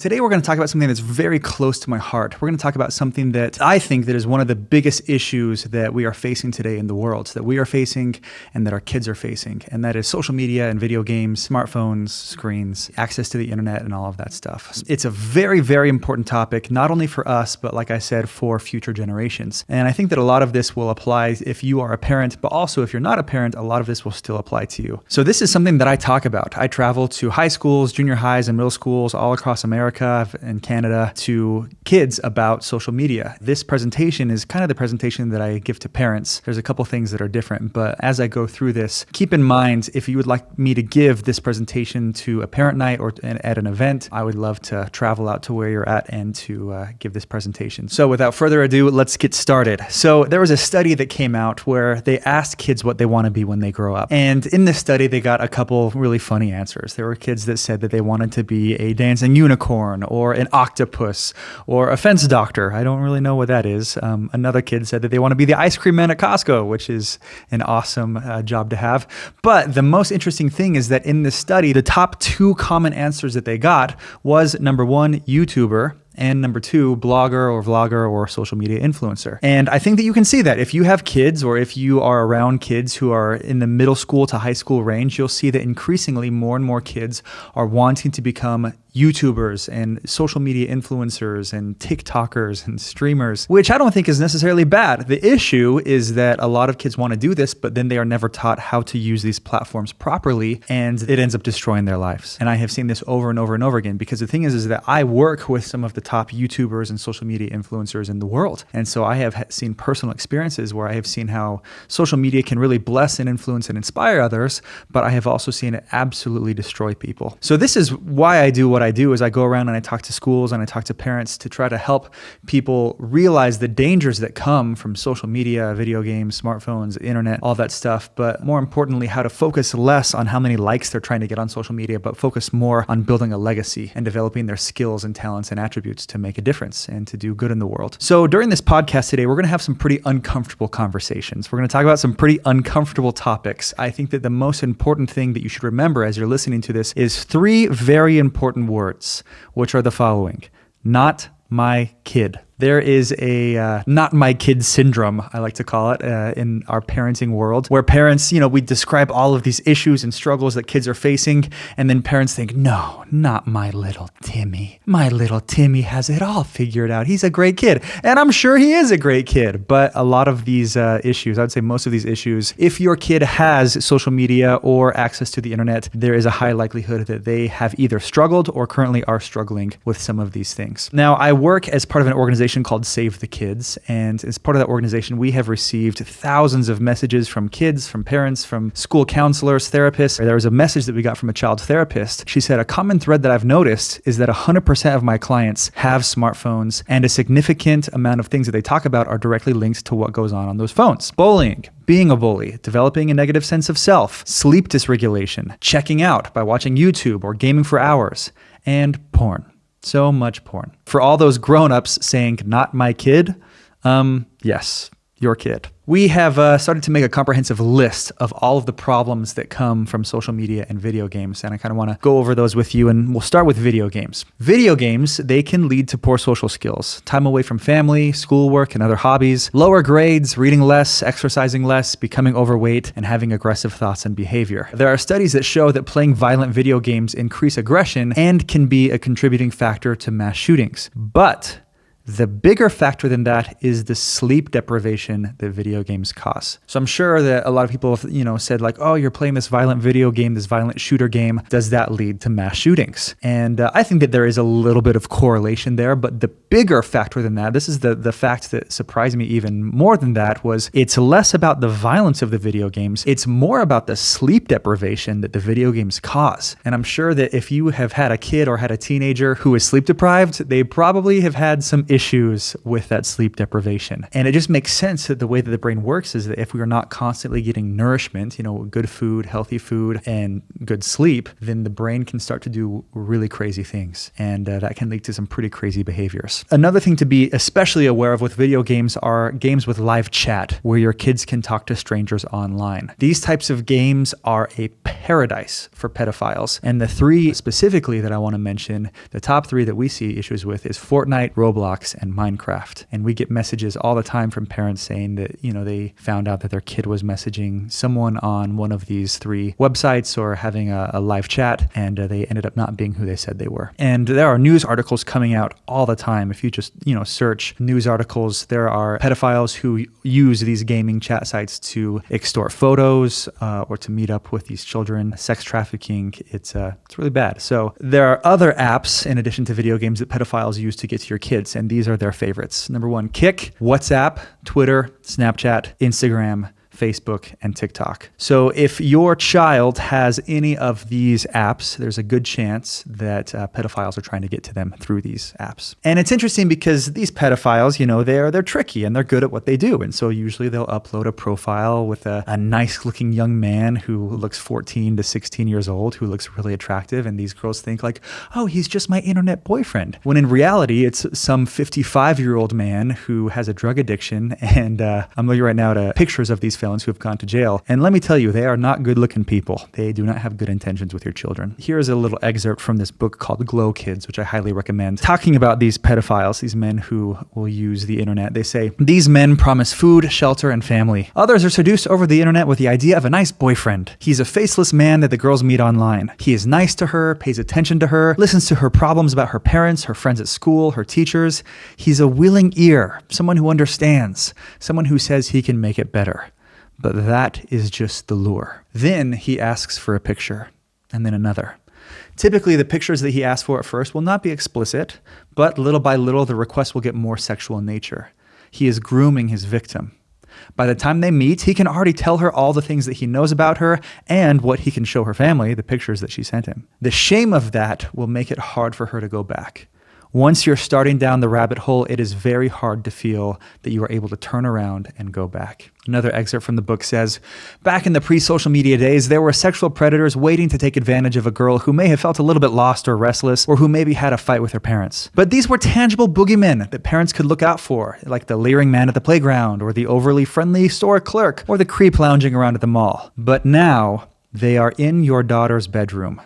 Today we're going to talk about something that's very close to my heart. We're going to talk about something that I think that is one of the biggest issues that we are facing today in the world, that we are facing and that our kids are facing, and that is social media and video games, smartphones, screens, access to the internet, and all of that stuff. It's a very, very important topic, not only for us, but like I said, for future generations. And I think that a lot of this will apply if you are a parent, but also if you're not a parent, a lot of this will still apply to you. So this is something that I talk about. I travel to high schools, junior highs, and middle schools all across America and Canada to kids about social media. This presentation is kind of the presentation that I give to parents. There's a couple things that are different, but as I go through this, keep in mind, if you would like me to give this presentation to a parent night or at an event, I would love to travel out to where you're at and to give this presentation. So without further ado, let's get started. So there was a study that came out where they asked kids what they want to be when they grow up. And in this study, they got a couple really funny answers. There were kids that said that they wanted to be a dancing unicorn or an octopus or a fence doctor. I don't really know what that is. Another kid said that they want to be the ice cream man at Costco, which is an awesome job to have. But the most interesting thing is that in this study, the top two common answers that they got was number one, YouTuber, and number two, blogger or vlogger or social media influencer. And I think that you can see that if you have kids or if you are around kids who are in the middle school to high school range, you'll see that increasingly more and more kids are wanting to become YouTubers and social media influencers and TikTokers and streamers, which I don't think is necessarily bad. The issue is that a lot of kids want to do this, but then they are never taught how to use these platforms properly, and it ends up destroying their lives. And I have seen this over and over and over again, because the thing is that I work with some of the top YouTubers and social media influencers in the world. And so I have seen personal experiences where I have seen how social media can really bless and influence and inspire others, but I have also seen it absolutely destroy people. So this is why I do what I do, is I go around and I talk to schools and I talk to parents to try to help people realize the dangers that come from social media, video games, smartphones, internet, all that stuff. But more importantly, how to focus less on how many likes they're trying to get on social media, but focus more on building a legacy and developing their skills and talents and attributes to make a difference and to do good in the world. So during this podcast today, we're going to have some pretty uncomfortable conversations. We're going to talk about some pretty uncomfortable topics. I think that the most important thing that you should remember as you're listening to this is three very important words, which are the following: not my kid. There is a not my kid syndrome, I like to call it, in our parenting world, where parents, we describe all of these issues and struggles that kids are facing, and then parents think, no, not my little Timmy. My little Timmy has it all figured out. He's a great kid. And I'm sure he is a great kid. But a lot of these issues, I would say most of these issues, if your kid has social media or access to the internet, there is a high likelihood that they have either struggled or currently are struggling with some of these things. Now, I work as part of an organization called Save the Kids. And as part of that organization, we have received thousands of messages from kids, from parents, from school counselors, therapists. There was a message that we got from a child therapist. She said, a common thread that I've noticed is that 100% of my clients have smartphones, and a significant amount of things that they talk about are directly linked to what goes on those phones. Bullying, being a bully, developing a negative sense of self, sleep dysregulation, checking out by watching YouTube or gaming for hours, and porn. So much porn. For all those grown-ups saying, not my kid, yes, your kid. We have started to make a comprehensive list of all of the problems that come from social media and video games, and I kind of want to go over those with you, and we'll start with video games. Video games, they can lead to poor social skills, time away from family, schoolwork, and other hobbies, lower grades, reading less, exercising less, becoming overweight, and having aggressive thoughts and behavior. There are studies that show that playing violent video games increase aggression and can be a contributing factor to mass shootings. But the bigger factor than that is the sleep deprivation that video games cause. So I'm sure that a lot of people have, said like, oh, you're playing this violent video game, this violent shooter game. Does that lead to mass shootings? And I think that there is a little bit of correlation there, but the bigger factor than that, this is the fact that surprised me even more than that, was it's less about the violence of the video games. It's more about the sleep deprivation that the video games cause. And I'm sure that if you have had a kid or had a teenager who is sleep deprived, they probably have had some issues issues with that sleep deprivation. And it just makes sense that the way that the brain works is that if we are not constantly getting nourishment, good food, healthy food, and good sleep, then the brain can start to do really crazy things. And that can lead to some pretty crazy behaviors. Another thing to be especially aware of with video games are games with live chat, where your kids can talk to strangers online. These types of games are a paradise for pedophiles. And the three specifically that I want to mention, the top three that we see issues with is Fortnite, Roblox, and Minecraft. And we get messages all the time from parents saying that, they found out that their kid was messaging someone on one of these three websites or having a live chat, and they ended up not being who they said they were. And there are news articles coming out all the time. If you just, search news articles, there are pedophiles who use these gaming chat sites to extort photos or to meet up with these children. Sex trafficking, it's really bad. So there are other apps in addition to video games that pedophiles use to get to your kids, and these are their favorites. Number one, Kik, WhatsApp, Twitter, Snapchat, Instagram, Facebook, and TikTok. So if your child has any of these apps, there's a good chance that pedophiles are trying to get to them through these apps. And it's interesting because these pedophiles, they're tricky and they're good at what they do. And so usually they'll upload a profile with a nice looking young man who looks 14 to 16 years old, who looks really attractive. And these girls think like, oh, he's just my internet boyfriend. When in reality, it's some 55-year-old man who has a drug addiction. And I'm looking right now at pictures of these felons who have gone to jail. And let me tell you, they are not good looking people. They do not have good intentions with your children. Here's a little excerpt from this book called Glow Kids, which I highly recommend. Talking about these pedophiles, these men who will use the internet, they say, these men promise food, shelter, and family. Others are seduced over the internet with the idea of a nice boyfriend. He's a faceless man that the girls meet online. He is nice to her, pays attention to her, listens to her problems about her parents, her friends at school, her teachers. He's a willing ear, someone who understands, someone who says he can make it better. But that is just the lure. Then he asks for a picture, and then another. Typically, the pictures that he asks for at first will not be explicit, but little by little, the request will get more sexual in nature. He is grooming his victim. By the time they meet, he can already tell her all the things that he knows about her and what he can show her family, the pictures that she sent him. The shame of that will make it hard for her to go back. Once you're starting down the rabbit hole, it is very hard to feel that you are able to turn around and go back. Another excerpt from the book says, back in the pre-social media days, there were sexual predators waiting to take advantage of a girl who may have felt a little bit lost or restless, or who maybe had a fight with her parents. But these were tangible boogeymen that parents could look out for, like the leering man at the playground, or the overly friendly store clerk, or the creep lounging around at the mall. But now, they are in your daughter's bedroom.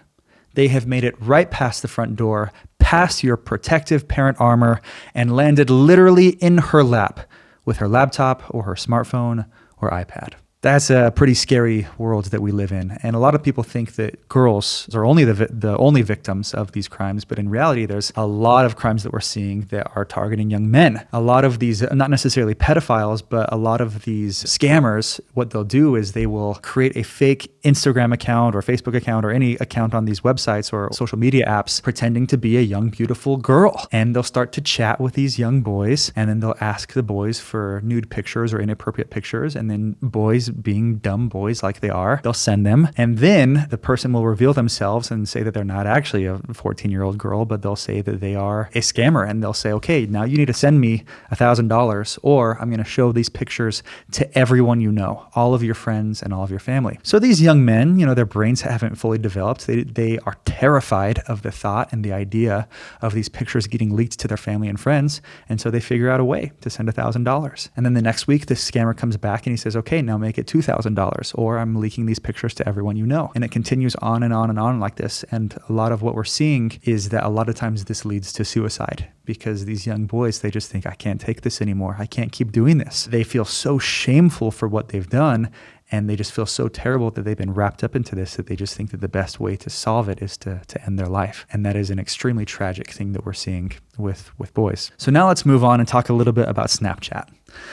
They have made it right past the front door, past your protective parent armor, and landed literally in her lap with her laptop or her smartphone or iPad. That's a pretty scary world that we live in. And a lot of people think that girls are only the only victims of these crimes. But in reality, there's a lot of crimes that we're seeing that are targeting young men. A lot of these, not necessarily pedophiles, but a lot of these scammers, what they'll do is they will create a fake Instagram account or Facebook account or any account on these websites or social media apps pretending to be a young, beautiful girl. And they'll start to chat with these young boys. And then they'll ask the boys for nude pictures or inappropriate pictures. And then boys, being dumb boys like they are, they'll send them. And then the person will reveal themselves and say that they're not actually a 14-year-old girl, but they'll say that they are a scammer. And they'll say, okay, now you need to send me $1,000 or I'm going to show these pictures to everyone you know, all of your friends and all of your family. So these young men, their brains haven't fully developed. They are terrified of the thought and the idea of these pictures getting leaked to their family and friends. And so they figure out a way to send $1,000. And then the next week, this scammer comes back and he says, okay, now make it $2,000, or I'm leaking these pictures to everyone you know. And it continues on and on and on like this. And a lot of what we're seeing is that a lot of times this leads to suicide because these young boys, they just think, I can't take this anymore. I can't keep doing this. They feel so shameful for what they've done. And they just feel so terrible that they've been wrapped up into this that they just think that the best way to solve it is to end their life. And that is an extremely tragic thing that we're seeing with boys. So now let's move on and talk a little bit about Snapchat.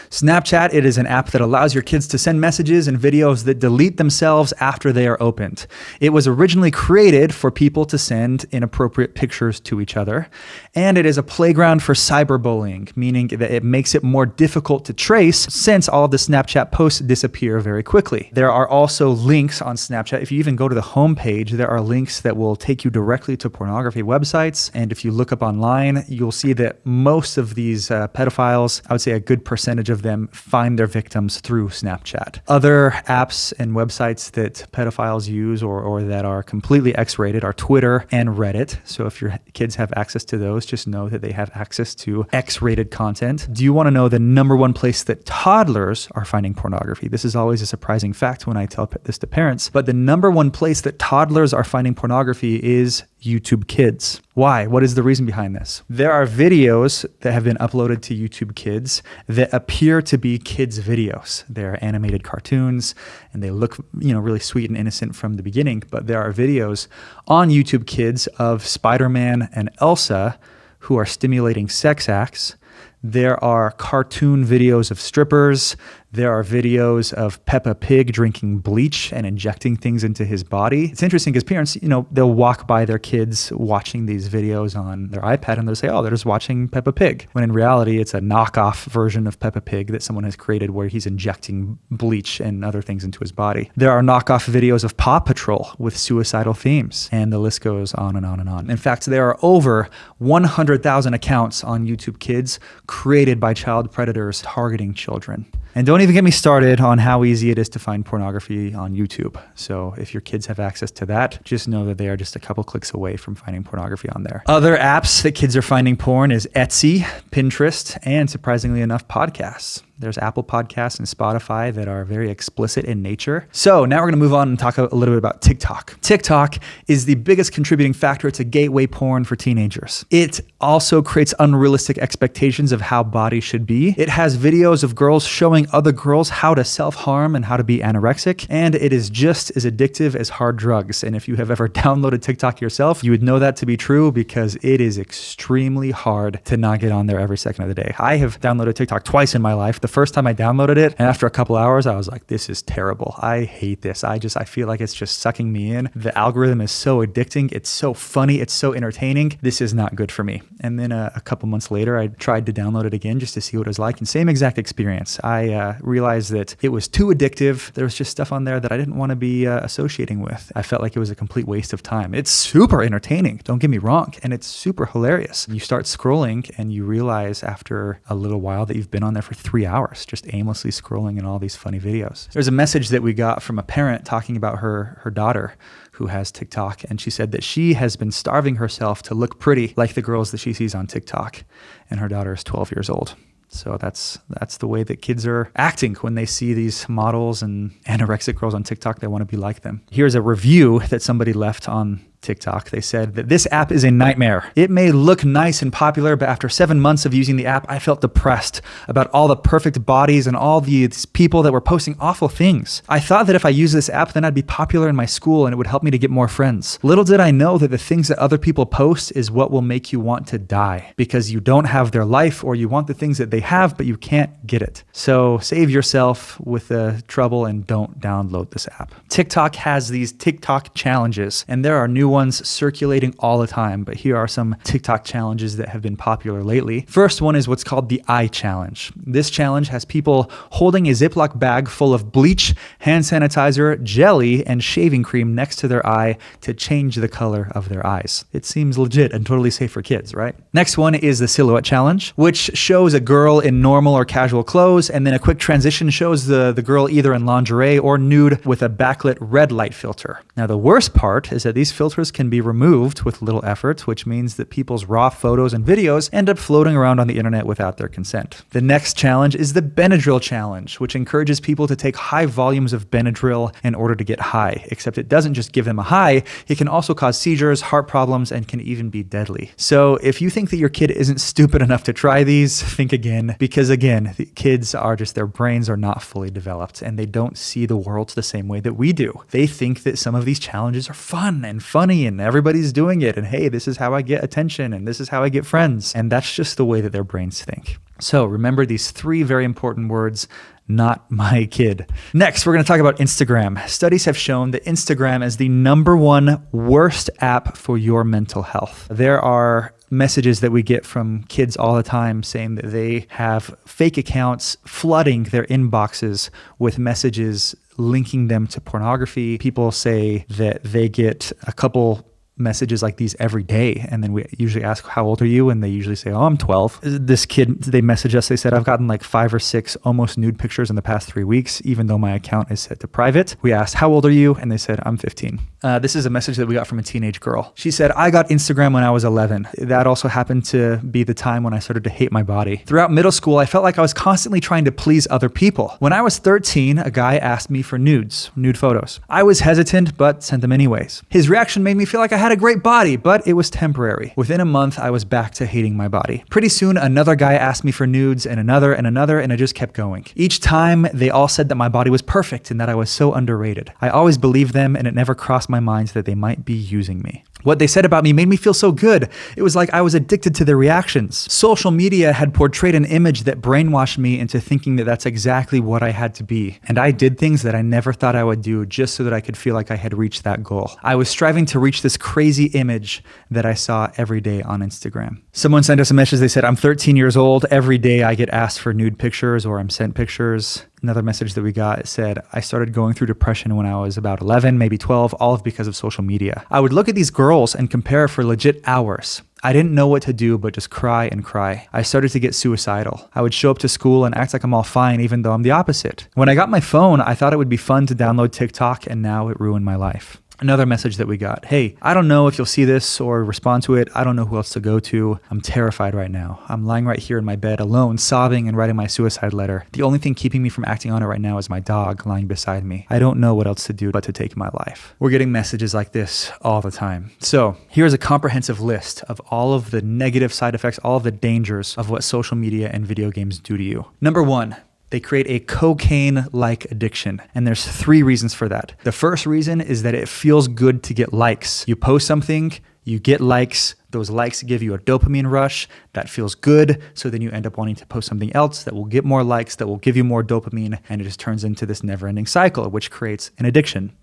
Snapchat, it is an app that allows your kids to send messages and videos that delete themselves after they are opened. It was originally created for people to send inappropriate pictures to each other, and it is a playground for cyberbullying, meaning that it makes it more difficult to trace since all of the Snapchat posts disappear very quickly. There are also links on Snapchat. If you even go to the homepage, there are links that will take you directly to pornography websites, and if you look up online, you'll see that most of these pedophiles, I would say a good percentage of them, find their victims through Snapchat. Other apps and websites that pedophiles use or that are completely X-rated are Twitter and Reddit. So if your kids have access to those, just know that they have access to X-rated content. Do you want to know the number one place that toddlers are finding pornography? This is always a surprising fact when I tell this to parents, but the number one place that toddlers are finding pornography is YouTube Kids. Why? What is the reason behind this? There are videos that have been uploaded to YouTube Kids that appear to be kids' videos. They're animated cartoons and they look, really sweet and innocent from the beginning, but there are videos on YouTube Kids of Spider-Man and Elsa who are stimulating sex acts. There are cartoon videos of strippers. There are videos of Peppa Pig drinking bleach and injecting things into his body. It's interesting because parents, they'll walk by their kids watching these videos on their iPad and they'll say, oh, they're just watching Peppa Pig. When in reality, it's a knockoff version of Peppa Pig that someone has created where he's injecting bleach and other things into his body. There are knockoff videos of Paw Patrol with suicidal themes, and the list goes on and on and on. In fact, there are over 100,000 accounts on YouTube Kids created by child predators targeting children. And don't even get me started on how easy it is to find pornography on YouTube. So if your kids have access to that, just know that they are just a couple clicks away from finding pornography on there. Other apps that kids are finding porn is Etsy, Pinterest, and surprisingly enough, podcasts. There's Apple Podcasts and Spotify that are very explicit in nature. So now we're going to move on and talk a little bit about TikTok. TikTok is the biggest contributing factor to gateway porn for teenagers. It also creates unrealistic expectations of how bodies should be. It has videos of girls showing other girls how to self-harm and how to be anorexic, and it is just as addictive as hard drugs. And if you have ever downloaded TikTok yourself, you would know that to be true because it is extremely hard to not get on there every second of the day. I have downloaded TikTok twice in my life. The first time I downloaded it, and after a couple hours, I was like, this is terrible. I hate this. I feel like it's just sucking me in. The algorithm is so addicting. It's so funny. It's so entertaining. This is not good for me. And then a couple months later, I tried to download it again just to see what it was like. And same exact experience. I realized that it was too addictive. There was just stuff on there that I didn't want to be associating with. I felt like it was a complete waste of time. It's super entertaining. Don't get me wrong. And it's super hilarious. You start scrolling and you realize after a little while that you've been on there for 3 hours. Just aimlessly scrolling in all these funny videos. There's a message that we got from a parent talking about her daughter who has TikTok, and she said that she has been starving herself to look pretty like the girls that she sees on TikTok, and her daughter is 12 years old. So that's the way that kids are acting when they see these models and anorexic girls on TikTok. They want to be like them. Here's a review that somebody left on TikTok. They said that this app is a nightmare. It may look nice and popular, but after 7 months of using the app, I felt depressed about all the perfect bodies and all these people that were posting awful things. I thought that if I used this app, then I'd be popular in my school and it would help me to get more friends. Little did I know that the things that other people post is what will make you want to die because you don't have their life or you want the things that they have, but you can't get it. So save yourself with the trouble and don't download this app. TikTok has these TikTok challenges, and there are new ones circulating all the time, but here are some TikTok challenges that have been popular lately. First one is what's called the eye challenge. This challenge has people holding a Ziploc bag full of bleach, hand sanitizer, jelly, and shaving cream next to their eye to change the color of their eyes. It seems legit and totally safe for kids, right? Next one is the silhouette challenge, which shows a girl in normal or casual clothes, and then a quick transition shows the girl either in lingerie or nude with a backlit red light filter. Now, the worst part is that these filters can be removed with little effort, which means that people's raw photos and videos end up floating around on the internet without their consent. The next challenge is the Benadryl challenge, which encourages people to take high volumes of Benadryl in order to get high, except it doesn't just give them a high, it can also cause seizures, heart problems, and can even be deadly. So if you think that your kid isn't stupid enough to try these, think again, because again, the kids are just, their brains are not fully developed and they don't see the world the same way that we do. They think that some of these challenges are fun and funny and everybody's doing it, and hey, this is how I get attention and this is how I get friends, and that's just the way that their brains think. So remember these 3 very important words: not my kid. Next, we're going to talk about Instagram. Studies have shown that Instagram is the #1 worst app for your mental health. There are messages that we get from kids all the time saying that they have fake accounts flooding their inboxes with messages linking them to pornography. People say that they get a couple messages like these every day. And then we usually ask, how old are you? And they usually say, oh, I'm 12. This kid, they message us, they said, I've gotten like 5 or 6 almost nude pictures in the past 3 weeks, even though my account is set to private. We asked, how old are you? And they said, I'm 15. This is a message that we got from a teenage girl. She said, I got Instagram when I was 11. That also happened to be the time when I started to hate my body. Throughout middle school, I felt like I was constantly trying to please other people. When I was 13, a guy asked me for nude photos. I was hesitant, but sent them anyways. His reaction made me feel like I had a great body, but it was temporary. Within a month, I was back to hating my body. Pretty soon, another guy asked me for nudes, and another, and it just kept going. Each time, they all said that my body was perfect and that I was so underrated. I always believed them, and it never crossed my mind that they might be using me. What they said about me made me feel so good. It was like I was addicted to their reactions. Social media had portrayed an image that brainwashed me into thinking that that's exactly what I had to be. And I did things that I never thought I would do just so that I could feel like I had reached that goal. I was striving to reach this crazy image that I saw every day on Instagram. Someone sent us a message. They said, I'm 13 years old. Every day I get asked for nude pictures or I'm sent pictures. Another message that we got said, I started going through depression when I was about 11, maybe 12, all because of social media. I would look at these girls and compare for legit hours. I didn't know what to do but just cry and cry. I started to get suicidal. I would show up to school and act like I'm all fine even though I'm the opposite. When I got my phone, I thought it would be fun to download TikTok, and now it ruined my life. Another message that we got, hey, I don't know if you'll see this or respond to it. I don't know who else to go to. I'm terrified right now. I'm lying right here in my bed alone, sobbing and writing my suicide letter. The only thing keeping me from acting on it right now is my dog lying beside me. I don't know what else to do but to take my life. We're getting messages like this all the time. So here's a comprehensive list of all of the negative side effects, all of the dangers of what social media and video games do to you. Number 1, they create a cocaine-like addiction. And there's 3 reasons for that. The first reason is that it feels good to get likes. You post something, you get likes. Those likes give you a dopamine rush. That feels good. So then you end up wanting to post something else that will get more likes, that will give you more dopamine. And it just turns into this never-ending cycle, which creates an addiction.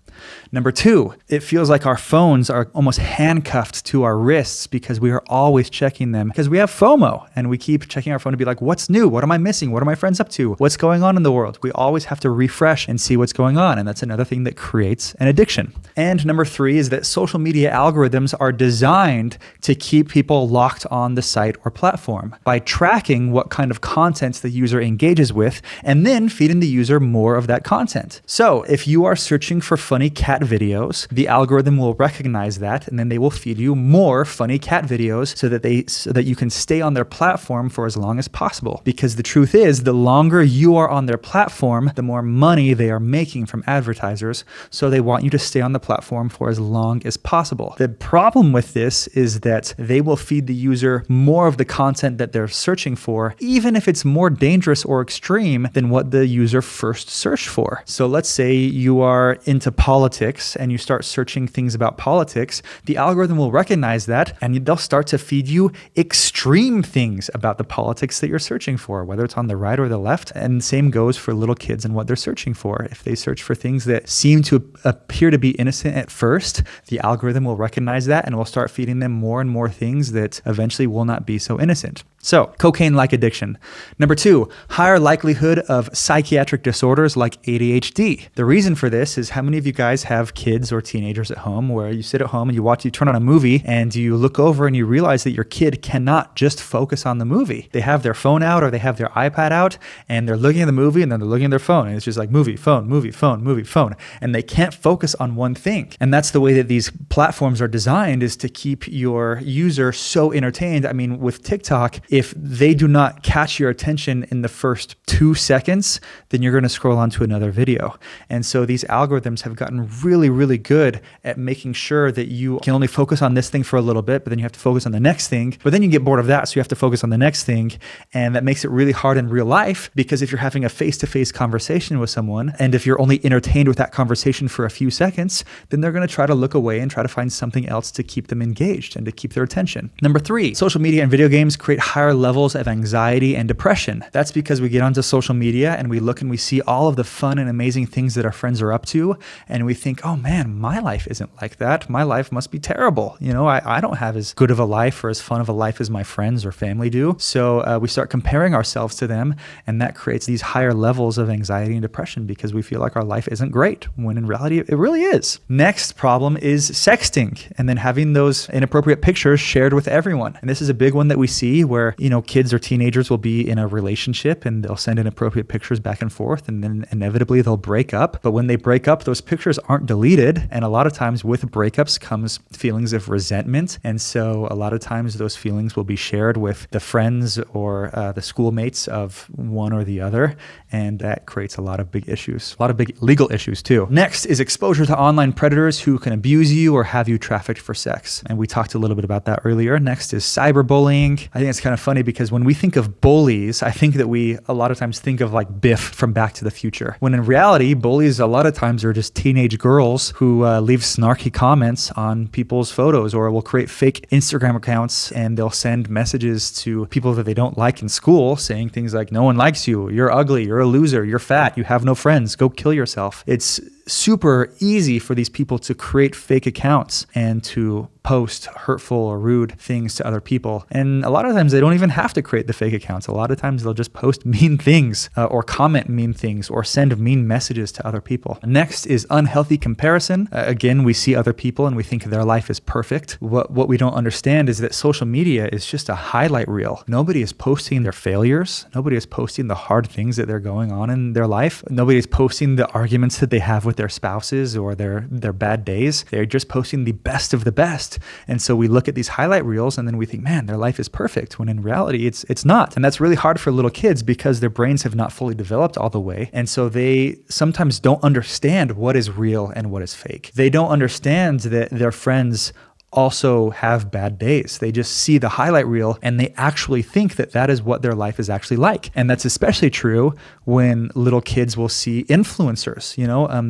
Number 2, it feels like our phones are almost handcuffed to our wrists because we are always checking them because we have FOMO and we keep checking our phone to be like, what's new? What am I missing? What are my friends up to? What's going on in the world? We always have to refresh and see what's going on. And that's another thing that creates an addiction. And number 3 is that social media algorithms are designed to keep people locked on the site or platform by tracking what kind of content the user engages with and then feeding the user more of that content. So if you are searching for funny cat videos, the algorithm will recognize that and then they will feed you more funny cat videos so that you can stay on their platform for as long as possible. Because the truth is, the longer you are on their platform, the more money they are making from advertisers. So they want you to stay on the platform for as long as possible. The problem with this is that they will feed the user more of the content that they're searching for, even if it's more dangerous or extreme than what the user first searched for. So let's say you are into politics and you start searching things about politics, the algorithm will recognize that and they'll start to feed you extreme things about the politics that you're searching for, whether it's on the right or the left. And same goes for little kids and what they're searching for. If they search for things that seem to appear to be innocent at first, the algorithm will recognize that and will start feeding them more and more things that eventually will not be so innocent. So, cocaine-like addiction. Number 2, higher likelihood of psychiatric disorders like ADHD. The reason for this is, how many of you guys have kids or teenagers at home where you sit at home and you turn on a movie and you look over and you realize that your kid cannot just focus on the movie. They have their phone out or they have their iPad out and they're looking at the movie and then they're looking at their phone and it's just like movie, phone, movie, phone, movie, phone. And they can't focus on one thing. And that's the way that these platforms are designed, is to keep your user so entertained. I mean, with TikTok, if they do not catch your attention in the first 2 seconds, then you're going to scroll on to another video. And so these algorithms have gotten really, really good at making sure that you can only focus on this thing for a little bit, but then you have to focus on the next thing. But then you get bored of that, so you have to focus on the next thing. And that makes it really hard in real life, because if you're having a face-to-face conversation with someone, and if you're only entertained with that conversation for a few seconds, then they're going to try to look away and try to find something else to keep them engaged and to keep their attention. Number 3, social media and video games create higher levels of anxiety and depression. That's because we get onto social media and we look and we see all of the fun and amazing things that our friends are up to, and we think, oh man, my life isn't like that. My life must be terrible. I don't have as good of a life or as fun of a life as my friends or family do. So we start comparing ourselves to them, and that creates these higher levels of anxiety and depression because we feel like our life isn't great, when in reality it really is. Next problem is sexting, and then having those inappropriate pictures shared with everyone. And this is a big one that we see where, kids or teenagers will be in a relationship and they'll send inappropriate pictures back and forth, and then inevitably they'll break up. But when they break up, those pictures aren't deleted. And a lot of times with breakups comes feelings of resentment. And so a lot of times those feelings will be shared with the friends or the schoolmates of one or the other. And that creates a lot of big issues, a lot of big legal issues too. Next is exposure to online predators who can abuse you or have you trafficked for sex. And we talked a little bit about that earlier. Next is cyberbullying. I think it's kind of funny because when we think of bullies, I think that we a lot of times think of like Biff from Back to the Future. When in reality, bullies a lot of times are just teenage girls who leave snarky comments on people's photos, or will create fake Instagram accounts and they'll send messages to people that they don't like in school saying things like, no one likes you, you're ugly, you're a loser, you're fat, you have no friends, go kill yourself. It's super easy for these people to create fake accounts and to post hurtful or rude things to other people. And a lot of times they don't even have to create the fake accounts. A lot of times they'll just post mean things or comment mean things or send mean messages to other people. Next is unhealthy comparison. Again, we see other people and we think their life is perfect. What we don't understand is that social media is just a highlight reel. Nobody is posting their failures. Nobody is posting the hard things that they're going on in their life. Nobody is posting the arguments that they have with their spouses or their bad days. They're just posting the best of the best. And so we look at these highlight reels and then we think, man, their life is perfect, when in reality it's not. And that's really hard for little kids because their brains have not fully developed all the way. And so they sometimes don't understand what is real and what is fake. They don't understand that their friends also have bad days. They just see the highlight reel and they actually think that that is what their life is actually like. And that's especially true when little kids will see influencers.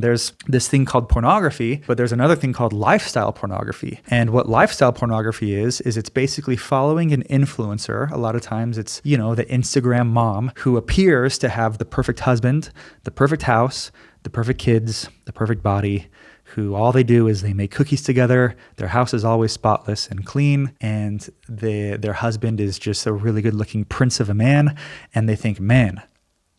There's this thing called pornography, but there's another thing called lifestyle pornography. And what lifestyle pornography is it's basically following an influencer. A lot of times it's, the Instagram mom who appears to have the perfect husband, the perfect house, the perfect kids, the perfect body, who all they do is they make cookies together. Their house is always spotless and clean, and their husband is just a really good looking prince of a man. And they think, man,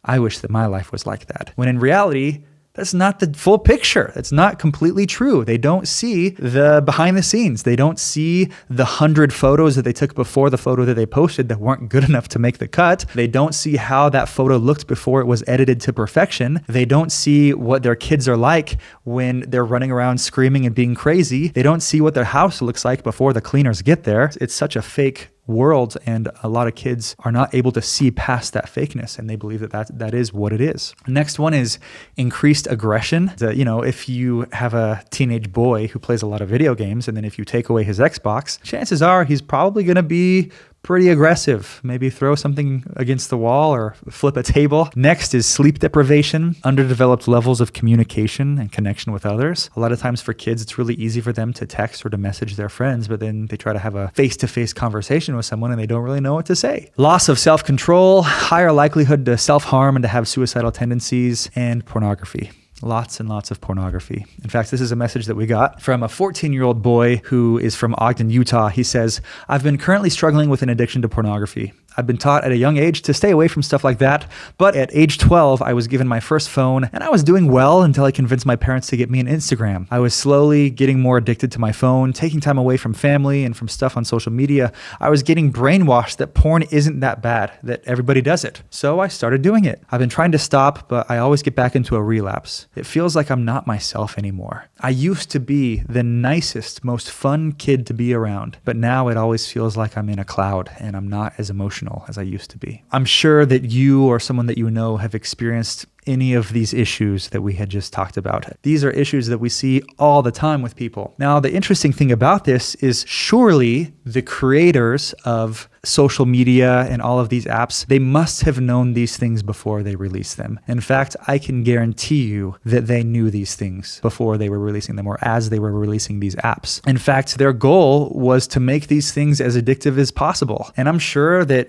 I wish that my life was like that. When in reality, that's not the full picture. It's not completely true. They don't see the behind the scenes. They don't see the 100 photos that they took before the photo that they posted that weren't good enough to make the cut. They don't see how that photo looked before it was edited to perfection. They don't see what their kids are like when they're running around screaming and being crazy. They don't see what their house looks like before the cleaners get there. It's such a fake world, and a lot of kids are not able to see past that fakeness, and they believe that is what it is. Next one is increased aggression. If you have a teenage boy who plays a lot of video games, and then if you take away his Xbox, chances are he's probably going to be pretty aggressive. Maybe throw something against the wall or flip a table. Next is sleep deprivation, underdeveloped levels of communication and connection with others. A lot of times for kids, it's really easy for them to text or to message their friends, but then they try to have a face-to-face conversation with someone and they don't really know what to say. Loss of self-control, higher likelihood to self-harm and to have suicidal tendencies, and pornography. Lots and lots of pornography. In fact, this is a message that we got from a 14-year-old boy who is from Ogden, Utah. He says, I've been currently struggling with an addiction to pornography. I've been taught at a young age to stay away from stuff like that, but at age 12, I was given my first phone, and I was doing well until I convinced my parents to get me an Instagram. I was slowly getting more addicted to my phone, taking time away from family and from stuff on social media. I was getting brainwashed that porn isn't that bad, that everybody does it. So I started doing it. I've been trying to stop, but I always get back into a relapse. It feels like I'm not myself anymore. I used to be the nicest, most fun kid to be around, but now it always feels like I'm in a cloud and I'm not as emotional emotional as I used to be. I'm sure that you or someone that you know have experienced any of these issues that we had just talked about. These are issues that we see all the time with people. Now, the interesting thing about this is surely the creators of social media and all of these apps, they must have known these things before they released them. In fact, I can guarantee you that they knew these things before they were releasing them or as they were releasing these apps. In fact, their goal was to make these things as addictive as possible. And I'm sure that,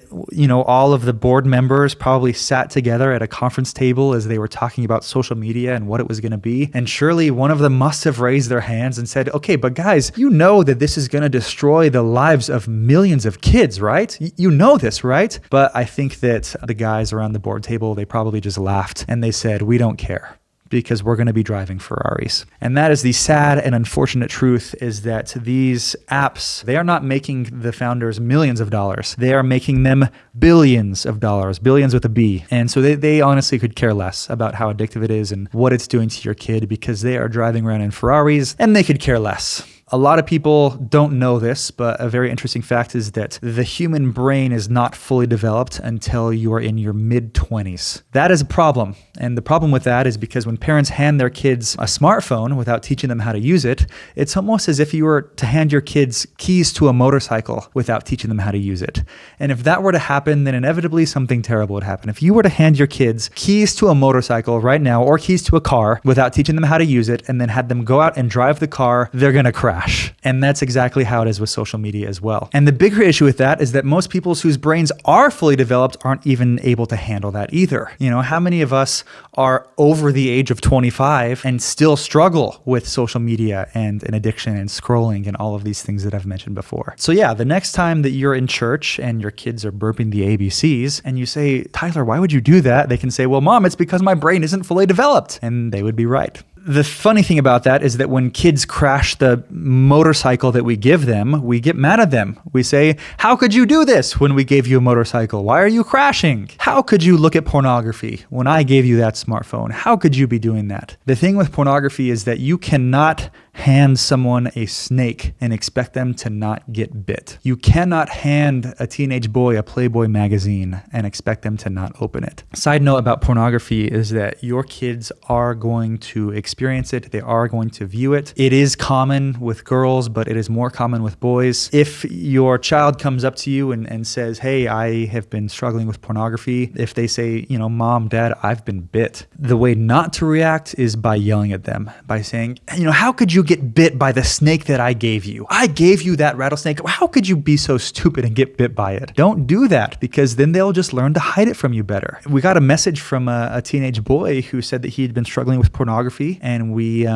all of the board members probably sat together at a conference table as they were talking about social media and what it was going to be. And surely one of them must have raised their hands and said, okay, but guys, you know that this is going to destroy the lives of millions of kids, right? You know this, right? But I think that the guys around the board table, they probably just laughed and they said, we don't care, because we're going to be driving Ferraris. And that is the sad and unfortunate truth, is that these apps, they are not making the founders millions of dollars. They are making them billions of dollars, billions with a B. And so they honestly could care less about how addictive it is and what it's doing to your kid, because they are driving around in Ferraris and they could care less. A lot of people don't know this, but a very interesting fact is that the human brain is not fully developed until you are in your mid-20s. That is a problem. And the problem with that is because when parents hand their kids a smartphone without teaching them how to use it, it's almost as if you were to hand your kids keys to a motorcycle without teaching them how to use it. And if that were to happen, then inevitably something terrible would happen. If you were to hand your kids keys to a motorcycle right now, or keys to a car without teaching them how to use it, and then had them go out and drive the car, they're going to crash. And that's exactly how it is with social media as well. And the bigger issue with that is that most people whose brains are fully developed aren't even able to handle that either. How many of us are over the age of 25 and still struggle with social media and an addiction and scrolling and all of these things that I've mentioned before? So yeah, the next time that you're in church and your kids are burping the ABCs and you say, Tyler, why would you do that? They can say, well, Mom, it's because my brain isn't fully developed. And they would be right. The funny thing about that is that when kids crash the motorcycle that we give them, we get mad at them. We say, how could you do this when we gave you a motorcycle? Why are you crashing? How could you look at pornography when I gave you that smartphone? How could you be doing that? The thing with pornography is that you cannot hand someone a snake and expect them to not get bit. You cannot hand a teenage boy a Playboy magazine and expect them to not open it. Side note about pornography is that your kids are going to experience it. They are going to view it. It is common with girls, but it is more common with boys. If your child comes up to you and says, hey, I have been struggling with pornography, if they say, Mom, Dad, I've been bit, the way not to react is by yelling at them, by saying, how could you get bit by the snake that I gave you? I gave you that rattlesnake. How could you be so stupid and get bit by it? Don't do that, because then they'll just learn to hide it from you better. We got a message from a teenage boy who said that he had been struggling with pornography, and we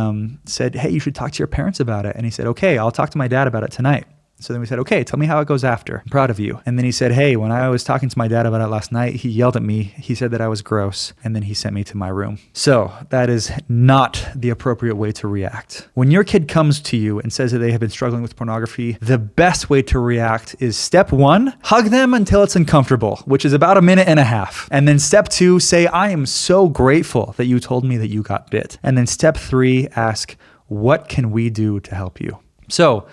said, hey, you should talk to your parents about it. And he said, okay, I'll talk to my dad about it tonight. So then we said, okay, tell me how it goes after. I'm proud of you. And then he said, hey, when I was talking to my dad about it last night, he yelled at me. He said that I was gross. And then he sent me to my room. So that is not the appropriate way to react. When your kid comes to you and says that they have been struggling with pornography, the best way to react is step 1, hug them until it's uncomfortable, which is about 1.5 minutes. And then step 2, say, I am so grateful that you told me that you got bit. And then step 3, ask, what can we do to help you? So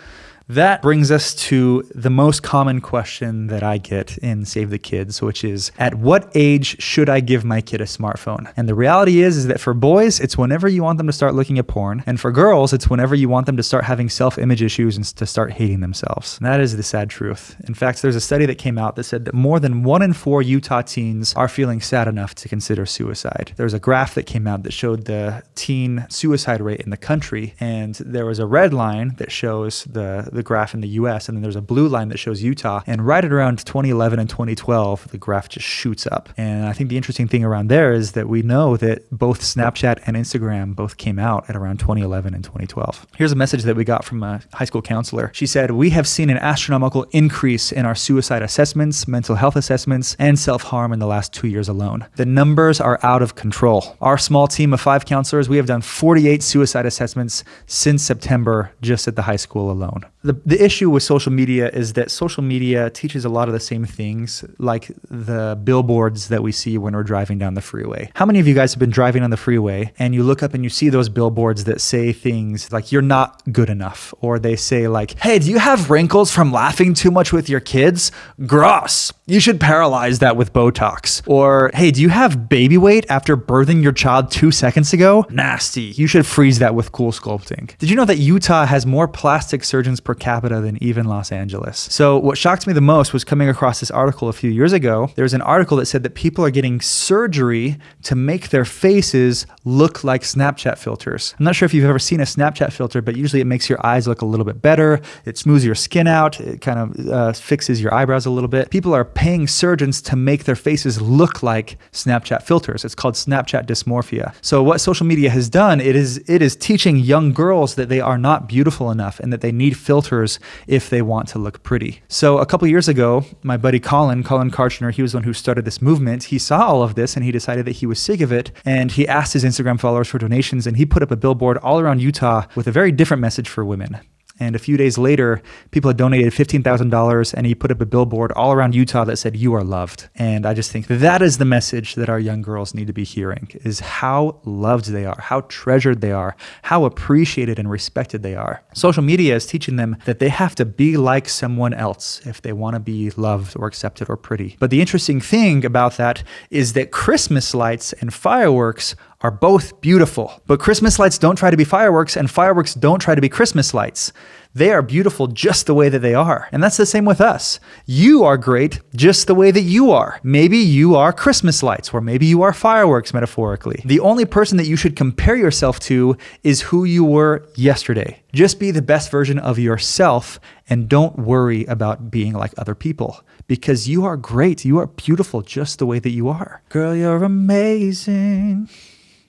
that brings us to the most common question that I get in Save the Kids, which is, at what age should I give my kid a smartphone? And the reality is that for boys, it's whenever you want them to start looking at porn. And for girls, it's whenever you want them to start having self-image issues and to start hating themselves. And that is the sad truth. In fact, there's a study that came out that said that more than 1 in 4 Utah teens are feeling sad enough to consider suicide. There's a graph that came out that showed the teen suicide rate in the country. And there was a red line that shows the graph in the US, and then there's a blue line that shows Utah. And right at around 2011 and 2012, the graph just shoots up. And I think the interesting thing around there is that we know that both Snapchat and Instagram both came out at around 2011 and 2012. Here's a message that we got from a high school counselor. She said, we have seen an astronomical increase in our suicide assessments, mental health assessments, and self-harm in the last 2 years alone. The numbers are out of control. Our small team of 5 counselors, we have done 48 suicide assessments since September just at the high school alone. The issue with social media is that social media teaches a lot of the same things, like the billboards that we see when we're driving down the freeway. How many of you guys have been driving on the freeway and you look up and you see those billboards that say things like, you're not good enough, or they say like, hey, do you have wrinkles from laughing too much with your kids? Gross. You should paralyze that with Botox. Or, hey, do you have baby weight after birthing your child 2 seconds ago? Nasty. You should freeze that with cool sculpting. Did you know that Utah has more plastic surgeons per capita than even Los Angeles? So what shocked me the most was coming across this article a few years ago. There's an article that said that people are getting surgery to make their faces look like Snapchat filters. I'm not sure if you've ever seen a Snapchat filter, but usually it makes your eyes look a little bit better. It smooths your skin out. It kind of fixes your eyebrows a little bit. People are paying surgeons to make their faces look like Snapchat filters. It's called Snapchat dysmorphia. So what social media has done, it is teaching young girls that they are not beautiful enough and that they need filters if they want to look pretty. So a couple years ago, my buddy Colin Karchner, he was the one who started this movement. He saw all of this and he decided that he was sick of it. And he asked his Instagram followers for donations, and he put up a billboard all around Utah with a very different message for women. And a few days later, people had donated $15,000, and he put up a billboard all around Utah that said, "You are loved." And I just think that is the message that our young girls need to be hearing, is how loved they are, how treasured they are, how appreciated and respected they are. Social media is teaching them that they have to be like someone else if they want to be loved or accepted or pretty. But the interesting thing about that is that Christmas lights and fireworks are both beautiful. But Christmas lights don't try to be fireworks, and fireworks don't try to be Christmas lights. They are beautiful just the way that they are. And that's the same with us. You are great just the way that you are. Maybe you are Christmas lights, or maybe you are fireworks, metaphorically. The only person that you should compare yourself to is who you were yesterday. Just be the best version of yourself, and don't worry about being like other people, because you are great. You are beautiful just the way that you are. Girl, you're amazing.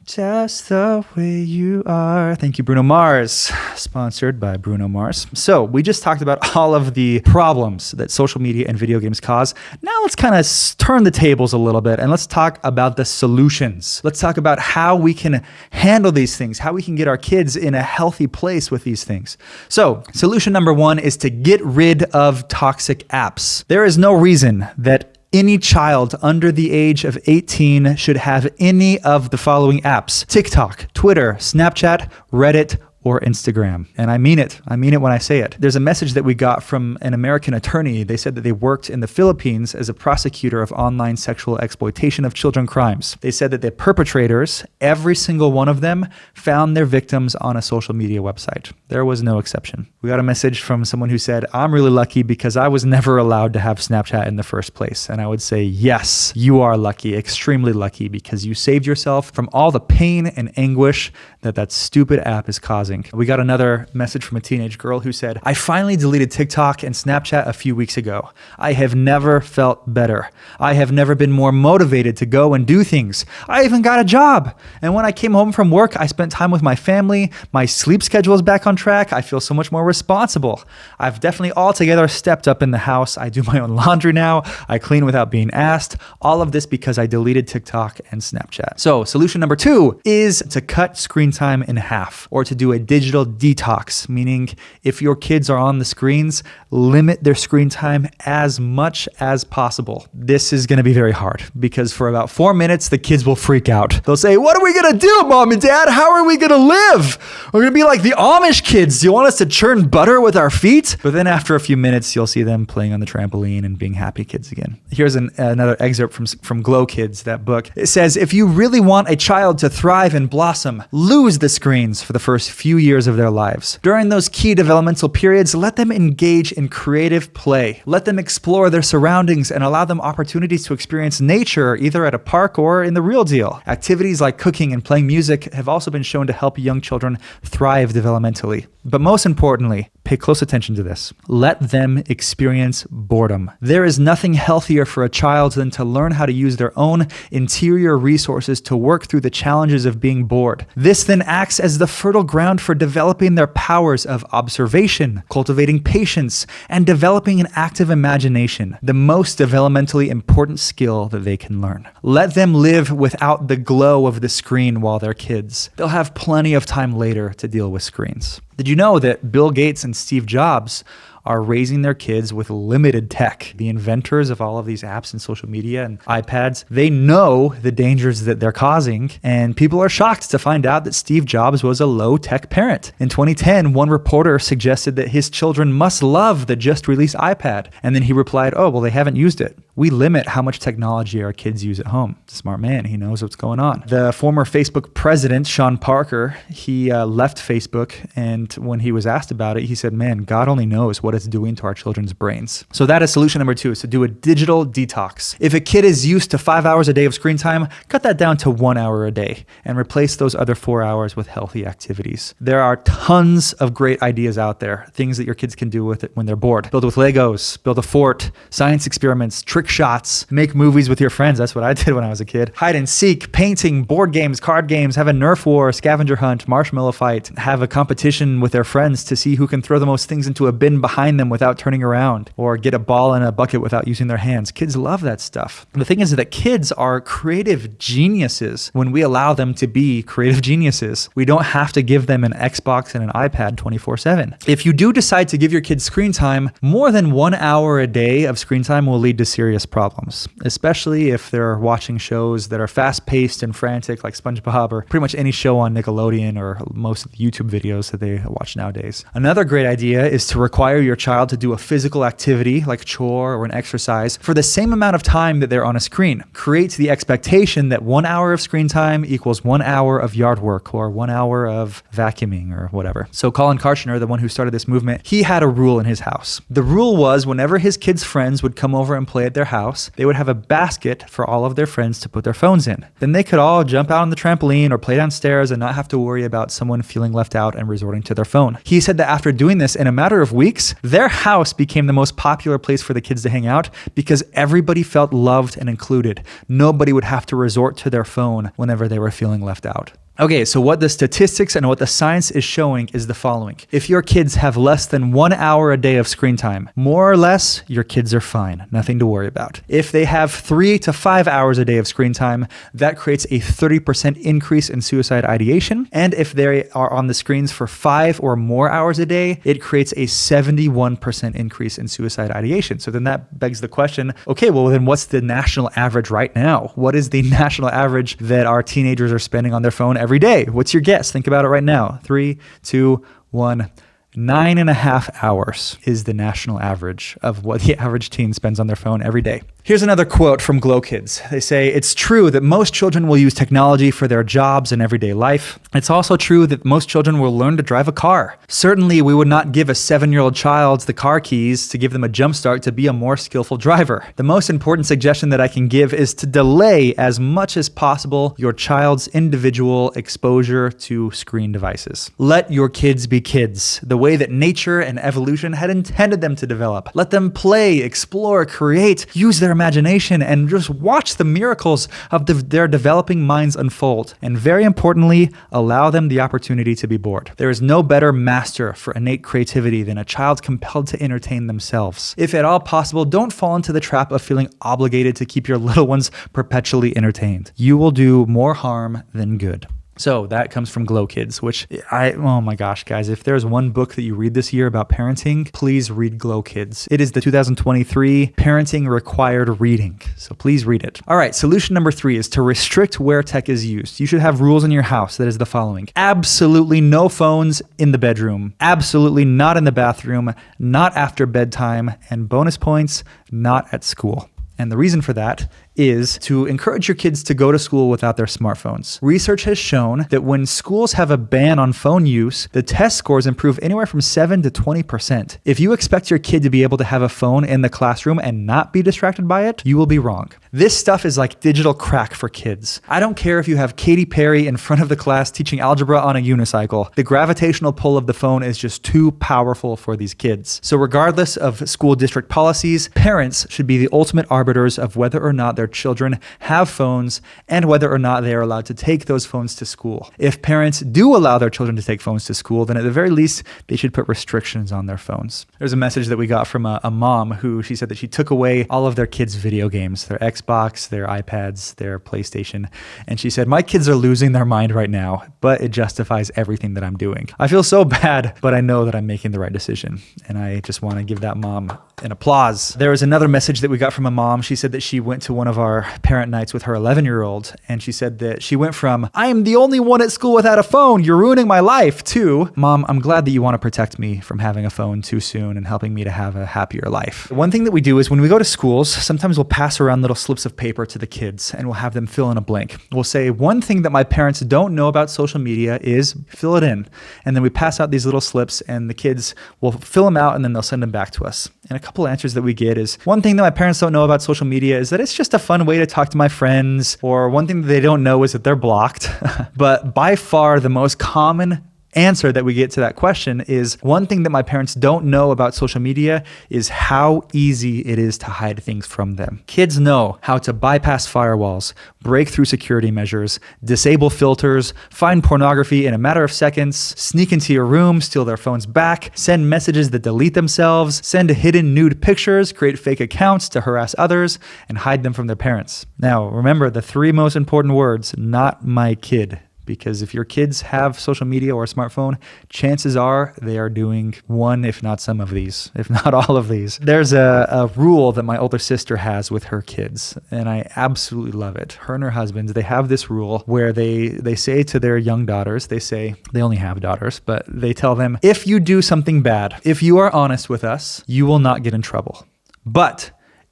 Just the way you are. Thank you, Bruno Mars. Sponsored by Bruno Mars. So we just talked about all of the problems that social media and video games cause. Now let's kind of turn the tables a little bit and let's talk about the solutions. Let's talk about how we can handle these things, how we can get our kids in a healthy place with these things. So solution number one is to get rid of toxic apps. There is no reason that any child under the age of 18 should have any of the following apps: TikTok, Twitter, Snapchat, Reddit, or Instagram. And I mean it. I mean it when I say it. There's a message that we got from an American attorney. They said that they worked in the Philippines as a prosecutor of online sexual exploitation of children crimes. They said that the perpetrators, every single one of them, found their victims on a social media website. There was no exception. We got a message from someone who said, "I'm really lucky because I was never allowed to have Snapchat in the first place." And I would say, yes, you are lucky, extremely lucky, because you saved yourself from all the pain and anguish that stupid app is causing. We got another message from a teenage girl who said, "I finally deleted TikTok and Snapchat a few weeks ago. I have never felt better. I have never been more motivated to go and do things. I even got a job. And when I came home from work, I spent time with my family. My sleep schedule is back on track. I feel so much more responsible. I've definitely altogether stepped up in the house. I do my own laundry now. I clean without being asked. All of this because I deleted TikTok and Snapchat." So solution number two is to cut screen time in half, or to do a digital detox, meaning if your kids are on the screens, limit their screen time as much as possible. This is going to be very hard because for about 4 minutes, the kids will freak out. They'll say, "What are we going to do, Mom and Dad? How are we going to live? We're going to be like the Amish kids. Do you want us to churn butter with our feet?" But then after a few minutes, you'll see them playing on the trampoline and being happy kids again. Here's another excerpt from Glow Kids, that book. It says, "If you really want a child to thrive and blossom, lose the screens for the first few years of their lives. During those key developmental periods, let them engage in creative play. Let them explore their surroundings and allow them opportunities to experience nature, either at a park or in the real deal. Activities like cooking and playing music have also been shown to help young children thrive developmentally. But most importantly, pay close attention to this. Let them experience boredom. There is nothing healthier for a child than to learn how to use their own interior resources to work through the challenges of being bored. This then acts as the fertile ground for developing their powers of observation, cultivating patience, and developing an active imagination, the most developmentally important skill that they can learn. Let them live without the glow of the screen while they're kids. They'll have plenty of time later to deal with screens." Did you know that Bill Gates and Steve Jobs are raising their kids with limited tech? The inventors of all of these apps and social media and iPads, they know the dangers that they're causing, and people are shocked to find out that Steve Jobs was a low-tech parent. In 2010, one reporter suggested that his children must love the just-released iPad, and then he replied, "Oh, well, they haven't used it." We limit how much technology our kids use at home. Smart man, he knows what's going on. The former Facebook president, Sean Parker, he left Facebook, and when he was asked about it, he said, "Man, God only knows what it's doing to our children's brains." So that is solution number 2, is to do a digital detox. If a kid is used to 5 hours a day of screen time, cut that down to 1 hour a day and replace those other 4 hours with healthy activities. There are tons of great ideas out there, things that your kids can do with it when they're bored. Build with Legos, build a fort, science experiments, trick shots, make movies with your friends. That's what I did when I was a kid. Hide and seek, painting, board games, card games, have a Nerf war, scavenger hunt, marshmallow fight, have a competition with their friends to see who can throw the most things into a bin behind them without turning around, or get a ball in a bucket without using their hands. Kids love that stuff. The thing is that kids are creative geniuses when we allow them to be creative geniuses. We don't have to give them an Xbox and an iPad 24/7. If you do decide to give your kids screen time, more than 1 hour a day of screen time will lead to serious problems, especially if they're watching shows that are fast-paced and frantic like SpongeBob or pretty much any show on Nickelodeon or most of the YouTube videos that they watch nowadays. Another great idea is to require your child to do a physical activity like a chore or an exercise for the same amount of time that they're on a screen. Create the expectation that 1 hour of screen time equals 1 hour of yard work or 1 hour of vacuuming or whatever. So Colin Karchner, the one who started this movement, he had a rule in his house. The rule was whenever his kids' friends would come over and play at their house, they would have a basket for all of their friends to put their phones in. Then they could all jump out on the trampoline or play downstairs and not have to worry about someone feeling left out and resorting to their phone. He said that after doing this, in a matter of weeks, their house became the most popular place for the kids to hang out because everybody felt loved and included. Nobody would have to resort to their phone whenever they were feeling left out. Okay, so what the statistics and what the science is showing is the following. If your kids have less than 1 hour a day of screen time, more or less, your kids are fine. Nothing to worry about. If they have 3 to 5 hours a day of screen time, that creates a 30% increase in suicide ideation. And if they are on the screens for 5 or more hours a day, it creates a 71% increase in suicide ideation. So then that begs the question, okay, well then what's the national average right now? What is the national average that our teenagers are spending on their phone every day? What's your guess? Think about it right now. 3, 2, 1. 9.5 hours is the national average of what the average teen spends on their phone every day. Here's another quote from Glow Kids. They say, "It's true that most children will use technology for their jobs and everyday life. It's also true that most children will learn to drive a car. Certainly, we would not give a 7-year-old child the car keys to give them a jump start to be a more skillful driver. The most important suggestion that I can give is to delay as much as possible your child's individual exposure to screen devices. Let your kids be kids, the way that nature and evolution had intended them to develop. Let them play, explore, create, use their imagination, and just watch the miracles of their developing minds unfold. And very importantly, allow them the opportunity to be bored. There is no better master for innate creativity than a child compelled to entertain themselves. If at all possible, don't fall into the trap of feeling obligated to keep your little ones perpetually entertained. You will do more harm than good." So that comes from Glow Kids, which oh my gosh, guys, if there's one book that you read this year about parenting, please read Glow Kids. It is the 2023 Parenting Required Reading. So please read it. All right, solution number 3 is to restrict where tech is used. You should have rules in your house that is the following. Absolutely no phones in the bedroom. Absolutely not in the bathroom, not after bedtime, and bonus points, not at school. And the reason for that is to encourage your kids to go to school without their smartphones. Research has shown that when schools have a ban on phone use, the test scores improve anywhere from 7 to 20%. If you expect your kid to be able to have a phone in the classroom and not be distracted by it, you will be wrong. This stuff is like digital crack for kids. I don't care if you have Katy Perry in front of the class teaching algebra on a unicycle. The gravitational pull of the phone is just too powerful for these kids. So regardless of school district policies, parents should be the ultimate arbiter arbiters of whether or not their children have phones and whether or not they are allowed to take those phones to school. If parents do allow their children to take phones to school, then at the very least, they should put restrictions on their phones. There's a message that we got from a mom who she said that she took away all of their kids' video games, their Xbox, their iPads, their PlayStation. And she said, my kids are losing their mind right now, but it justifies everything that I'm doing. I feel so bad, but I know that I'm making the right decision. And I just want to give that mom an applause. There was another message that we got from a mom. She said that she went to one of our parent nights with her 11-year-old, and she said that she went from, I am the only one at school without a phone, you're ruining my life, to, Mom, I'm glad that you want to protect me from having a phone too soon and helping me to have a happier life. One thing that we do is when we go to schools, sometimes we'll pass around little slips of paper to the kids and we'll have them fill in a blank. We'll say, one thing that my parents don't know about social media is fill it in. And then we pass out these little slips and the kids will fill them out and then they'll send them back to us. And a couple answers that we get is, one thing that my parents don't know about social media is that it's just a fun way to talk to my friends, or one thing that they don't know is that they're blocked. But by far the most common answer that we get to that question is, one thing that my parents don't know about social media is how easy it is to hide things from them. Kids know how to bypass firewalls, break through security measures, disable filters, find pornography in a matter of seconds, sneak into your room, steal their phones back, send messages that delete themselves, send hidden nude pictures, create fake accounts to harass others, and hide them from their parents. Now, remember the three most important words, not my kid. Because if your kids have social media or a smartphone, chances are they are doing one, if not some of these, if not all of these. There's a rule that my older sister has with her kids, and I absolutely love it. Her and her husband, they have this rule where they say to their young daughters, they say, they only have daughters, but they tell them, if you do something bad, if you are honest with us, you will not get in trouble. But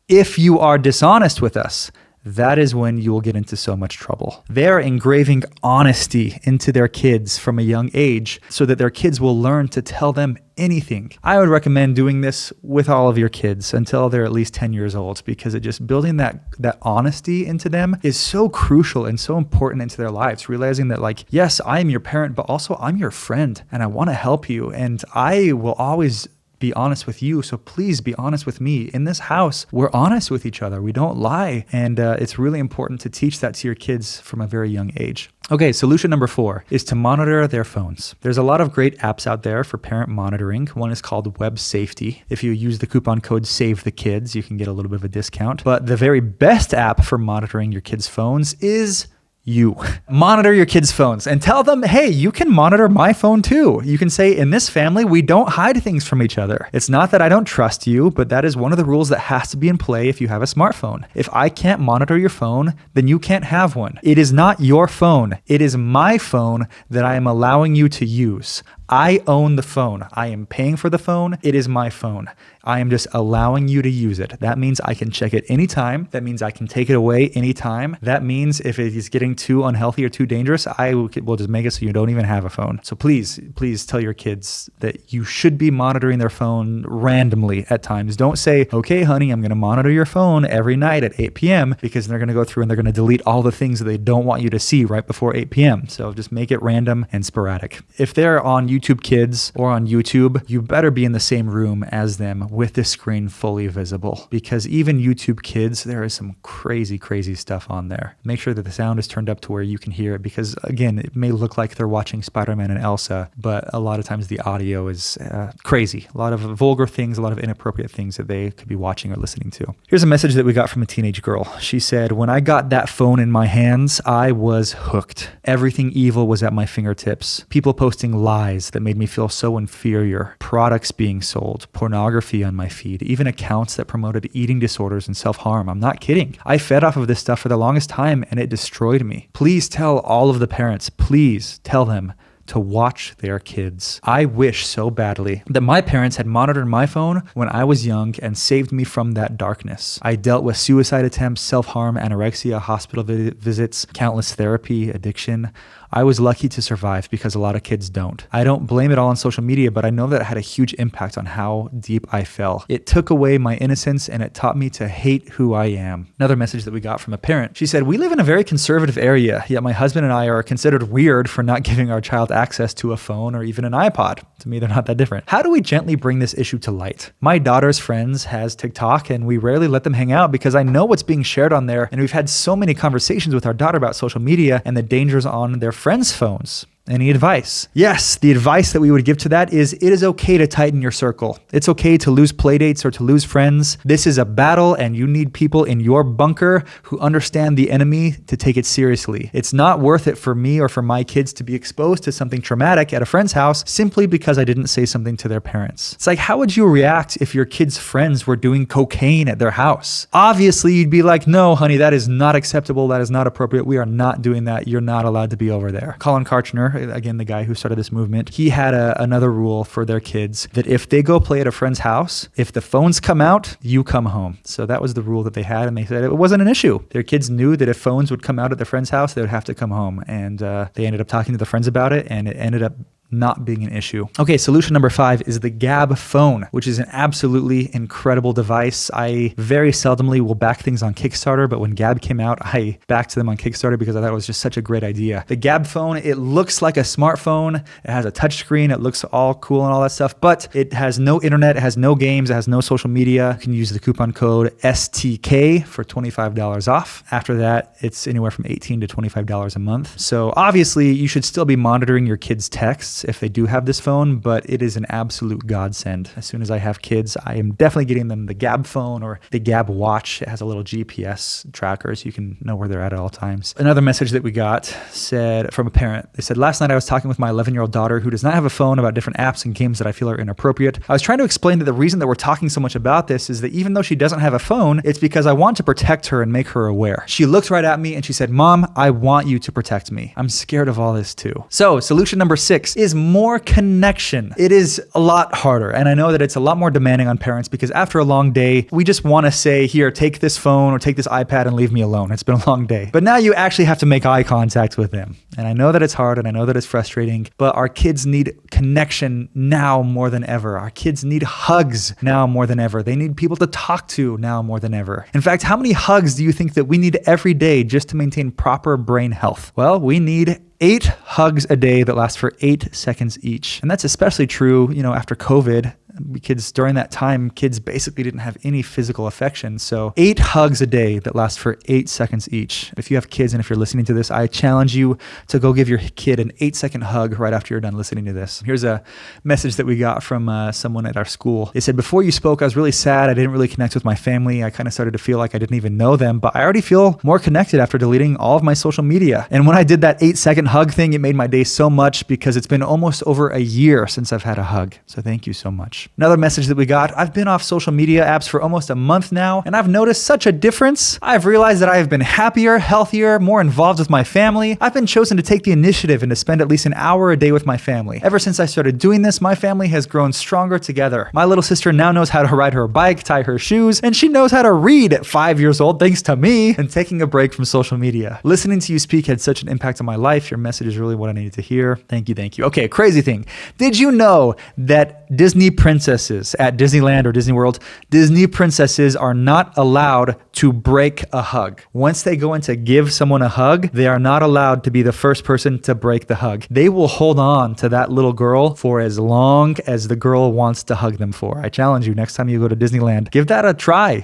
if you are dishonest with us, that is when you will get into so much trouble. They're engraving honesty into their kids from a young age so that their kids will learn to tell them anything. I would recommend doing this with all of your kids until they're at least 10 years old, because it just building that honesty into them is so crucial and so important into their lives. Realizing that, like, yes, I am your parent, but also I'm your friend and I want to help you, and I will always be honest with you, so please be honest with me. In this house, we're honest with each other. We don't lie. And it's really important to teach that to your kids from a very young age. Okay, solution number 4 is to monitor their phones. There's a lot of great apps out there for parent monitoring. One is called Web Safety. If you use the coupon code SAVETHEKIDS, you can get a little bit of a discount. But the very best app for monitoring your kids' phones is you. Monitor your kids' phones and tell them, hey, you can monitor my phone too. You can say, in this family, we don't hide things from each other. It's not that I don't trust you, but that is one of the rules that has to be in play if you have a smartphone. If I can't monitor your phone, then you can't have one. It is not your phone. It is my phone that I am allowing you to use. I own the phone. I am paying for the phone. It is my phone. I am just allowing you to use it. That means I can check it anytime. That means I can take it away anytime. That means if it is getting too unhealthy or too dangerous, I will just make it so you don't even have a phone. So please tell your kids that you should be monitoring their phone randomly at times. Don't say, okay, honey, I'm going to monitor your phone every night at 8 p.m. because they're going to go through and they're going to delete all the things that they don't want you to see right before 8 p.m. So just make it random and sporadic. If they're on YouTube Kids or on YouTube, you better be in the same room as them with the screen fully visible, because even YouTube Kids, there is some crazy stuff on there. Make sure that the sound is turned up to where you can hear it, because again, it may look like they're watching Spider-Man and Elsa, but a lot of times the audio is crazy. A lot of vulgar things, a lot of inappropriate things that they could be watching or listening to. Here's a message that we got from a teenage girl. She said, when I got that phone in my hands, I was hooked. Everything evil was at my fingertips. People posting lies that made me feel so inferior. Products being sold, pornography on my feed, even accounts that promoted eating disorders and self-harm. I'm not kidding. I fed off of this stuff for the longest time and it destroyed me. Please tell all of the parents, please tell them to watch their kids. I wish so badly that my parents had monitored my phone when I was young and saved me from that darkness. I dealt with suicide attempts, self-harm, anorexia, hospital visits, countless therapy, addiction. I was lucky to survive because a lot of kids don't. I don't blame it all on social media, but I know that it had a huge impact on how deep I fell. It took away my innocence and it taught me to hate who I am. Another message that we got from a parent. She said, we live in a very conservative area, yet my husband and I are considered weird for not giving our child access to a phone or even an iPod. To me, they're not that different. How do we gently bring this issue to light? My daughter's friends has TikTok and we rarely let them hang out because I know what's being shared on there, and we've had so many conversations with our daughter about social media and the dangers on their friends' phones. Any advice? Yes, the advice that we would give to that is it is okay to tighten your circle. It's okay to lose playdates or to lose friends. This is a battle and you need people in your bunker who understand the enemy to take it seriously. It's not worth it for me or for my kids to be exposed to something traumatic at a friend's house simply because I didn't say something to their parents. It's like, how would you react if your kids' friends were doing cocaine at their house? Obviously, you'd be like, no, honey, that is not acceptable. That is not appropriate. We are not doing that. You're not allowed to be over there. Colin Karchner, again, the guy who started this movement, he had another rule for their kids that if they go play at a friend's house, if the phones come out, you come home. So that was the rule that they had, and they said it wasn't an issue. Their kids knew that if phones would come out at their friend's house, they would have to come home. And they ended up talking to the friends about it, and it ended up not being an issue. Okay, solution number 5 is the Gab phone, which is an absolutely incredible device. I very seldomly will back things on Kickstarter, but when Gab came out, I backed them on Kickstarter because I thought it was just such a great idea. The Gab phone, it looks like a smartphone. It has a touchscreen. It looks all cool and all that stuff, but it has no internet. It has no games. It has no social media. You can use the coupon code STK for $25 off. After that, it's anywhere from $18 to $25 a month. So obviously, you should still be monitoring your kids' texts if they do have this phone, but it is an absolute godsend. As soon as I have kids, I am definitely getting them the Gab phone or the Gab watch. It has a little GPS tracker so you can know where they're at all times. Another message that we got said from a parent. They said, last night I was talking with my 11-year-old daughter who does not have a phone about different apps and games that I feel are inappropriate. I was trying to explain that the reason that we're talking so much about this is that even though she doesn't have a phone, it's because I want to protect her and make her aware. She looked right at me and she said, Mom, I want you to protect me. I'm scared of all this too. So solution number 6 is more connection. It is a lot harder. And I know that it's a lot more demanding on parents because after a long day, we just want to say, here, take this phone or take this iPad and leave me alone. It's been a long day. But now you actually have to make eye contact with them. And I know that it's hard and I know that it's frustrating, but our kids need connection now more than ever. Our kids need hugs now more than ever. They need people to talk to now more than ever. In fact, how many hugs do you think that we need every day just to maintain proper brain health? Well, we need 8 hugs a day that last for 8 seconds each. And that's especially true, after COVID. Kids during that time, kids basically didn't have any physical affection. So 8 hugs a day that last for 8 seconds each. If you have kids and if you're listening to this, I challenge you to go give your kid an 8-second hug right after you're done listening to this. Here's a message that we got from someone at our school. They said, before you spoke, I was really sad. I didn't really connect with my family. I kind of started to feel like I didn't even know them, but I already feel more connected after deleting all of my social media. And when I did that 8-second hug thing, it made my day so much because it's been almost over a year since I've had a hug. So thank you so much. Another message that we got, I've been off social media apps for almost a month now, and I've noticed such a difference. I've realized that I have been happier, healthier, more involved with my family. I've been chosen to take the initiative and to spend at least an hour a day with my family. Ever since I started doing this, my family has grown stronger together. My little sister now knows how to ride her bike, tie her shoes, and she knows how to read at 5 years old thanks to me and taking a break from social media. Listening to you speak had such an impact on my life. Your message is really what I needed to hear. Thank you, thank you. Okay, crazy thing. Did you know that Disney princesses at Disneyland or Disney World, Disney princesses are not allowed to break a hug. Once they go in to give someone a hug, they are not allowed to be the first person to break the hug. They will hold on to that little girl for as long as the girl wants to hug them for. I challenge you, next time you go to Disneyland, give that a try.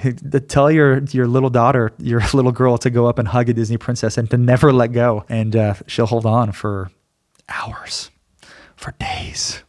Tell your little daughter, your little girl to go up and hug a Disney princess and to never let go. And she'll hold on for hours, for days.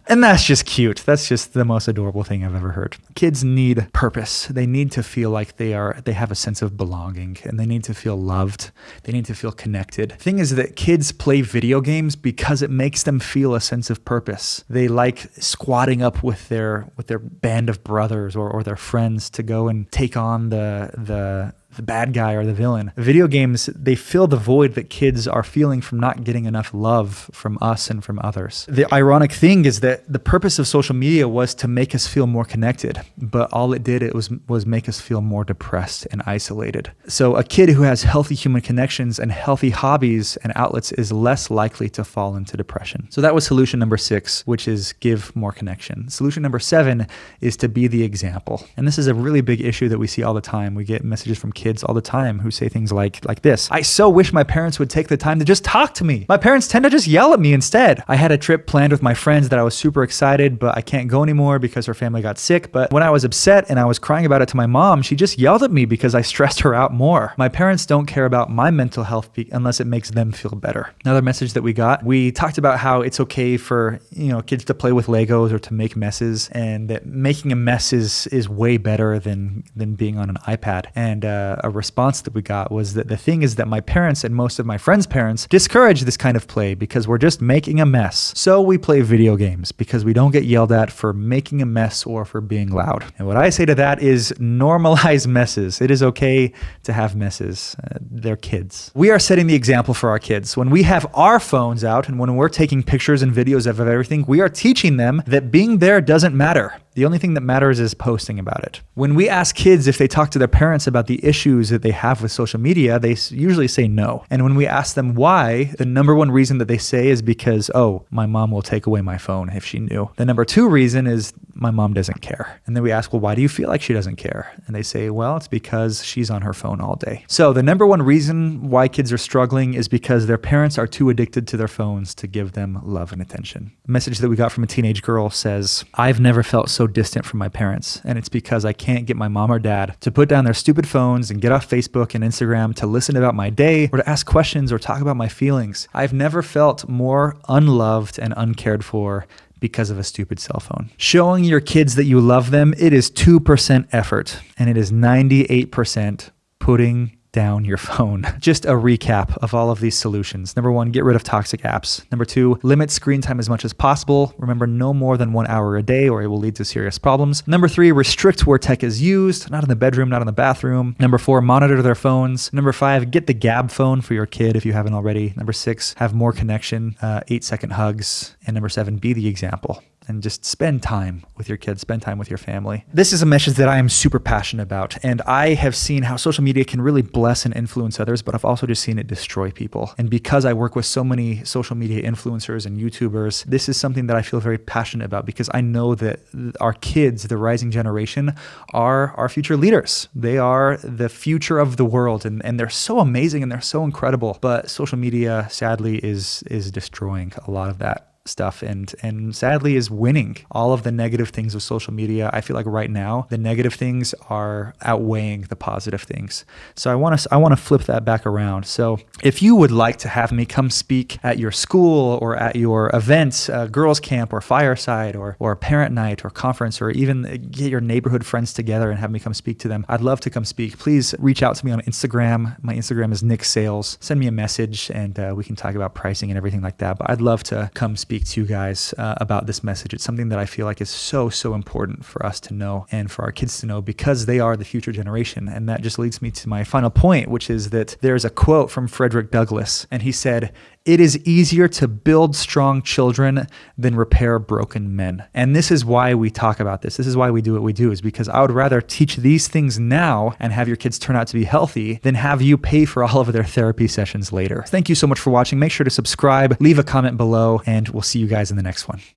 And that's just cute. That's just the most adorable thing I've ever heard. Kids need purpose. They need to feel like they have a sense of belonging, and they need to feel loved. They need to feel connected. The thing is that kids play video games because it makes them feel a sense of purpose. They like squatting up with their band of brothers or their friends to go and take on the the bad guy or the villain. Video games, they fill the void that kids are feeling from not getting enough love from us and from others. The ironic thing is that the purpose of social media was to make us feel more connected, but all it did was make us feel more depressed and isolated. So a kid who has healthy human connections and healthy hobbies and outlets is less likely to fall into depression. So that was solution number 6, which is give more connection. Solution number 7 is to be the example. And this is a really big issue that we see all the time. We get messages from kids all the time who say things like this: I so wish my parents would take the time to just talk to me. My parents tend to just yell at me instead. I had a trip planned with my friends that I was super excited, but I can't go anymore because her family got sick. But when I was upset and I was crying about it to my mom, she just yelled at me because I stressed her out more. My parents don't care about my mental health unless it makes them feel better. Another message that we talked about how it's okay for kids to play with Legos or to make messes, and that making a mess is way better than being on an iPad. And a response that we got was that the thing is that my parents and most of my friends' parents discourage this kind of play because we're just making a mess. So we play video games because we don't get yelled at for making a mess or for being loud. And what I say to that is normalize messes. It is okay to have messes. They're kids. We are setting the example for our kids. When we have our phones out and when we're taking pictures and videos of everything, we are teaching them that being there doesn't matter. The only thing that matters is posting about it. When we ask kids if they talk to their parents about the issues that they have with social media, they usually say no. And when we ask them why, the number one reason that they say is because, oh, my mom will take away my phone if she knew. The number 2 reason is my mom doesn't care. And then we ask, well, why do you feel like she doesn't care? And they say, well, it's because she's on her phone all day. So the number one reason why kids are struggling is because their parents are too addicted to their phones to give them love and attention. A message that we got from a teenage girl says, I've never felt so distant from my parents, and it's because I can't get my mom or dad to put down their stupid phones and get off Facebook and Instagram to listen about my day or to ask questions or talk about my feelings. I've never felt more unloved and uncared for because of a stupid cell phone. Showing your kids that you love them, it is 2% effort, and it is 98% putting down your phone. Just a recap of all of these solutions. Number 1, get rid of toxic apps. Number 2, limit screen time as much as possible. Remember, no more than 1 hour a day or it will lead to serious problems. Number 3, restrict where tech is used, not in the bedroom, not in the bathroom. Number 4, monitor their phones. Number 5, get the Gab phone for your kid if you haven't already. Number 6, have more connection, 8-second hugs. And number 7, be the example. And just spend time with your kids, spend time with your family. This is a message that I am super passionate about. And I have seen how social media can really bless and influence others, but I've also just seen it destroy people. And because I work with so many social media influencers and YouTubers, this is something that I feel very passionate about because I know that our kids, the rising generation, are our future leaders. They are the future of the world, and they're so amazing and they're so incredible. But social media, sadly, is destroying a lot of that stuff and sadly is winning all of the negative things of social media. I feel like right now the negative things are outweighing the positive things. So I want to flip that back around. So if you would like to have me come speak at your school or at your event, girls camp or fireside or parent night or conference, or even get your neighborhood friends together and have me come speak to them, I'd love to come speak. Please reach out to me on Instagram. My Instagram is Nick Sales. Send me a message and we can talk about pricing and everything like that. But I'd love to come speak to you guys about this message. It's something that I feel like is so important for us to know and for our kids to know because they are the future generation. And that just leads me to my final point, which is that there's a quote from Frederick Douglass, and he said, "It is easier to build strong children than repair broken men." And this is why we talk about this. This is why we do what we do, is because I would rather teach these things now and have your kids turn out to be healthy than have you pay for all of their therapy sessions later. Thank you so much for watching. Make sure to subscribe, leave a comment below, and we'll see you guys in the next one.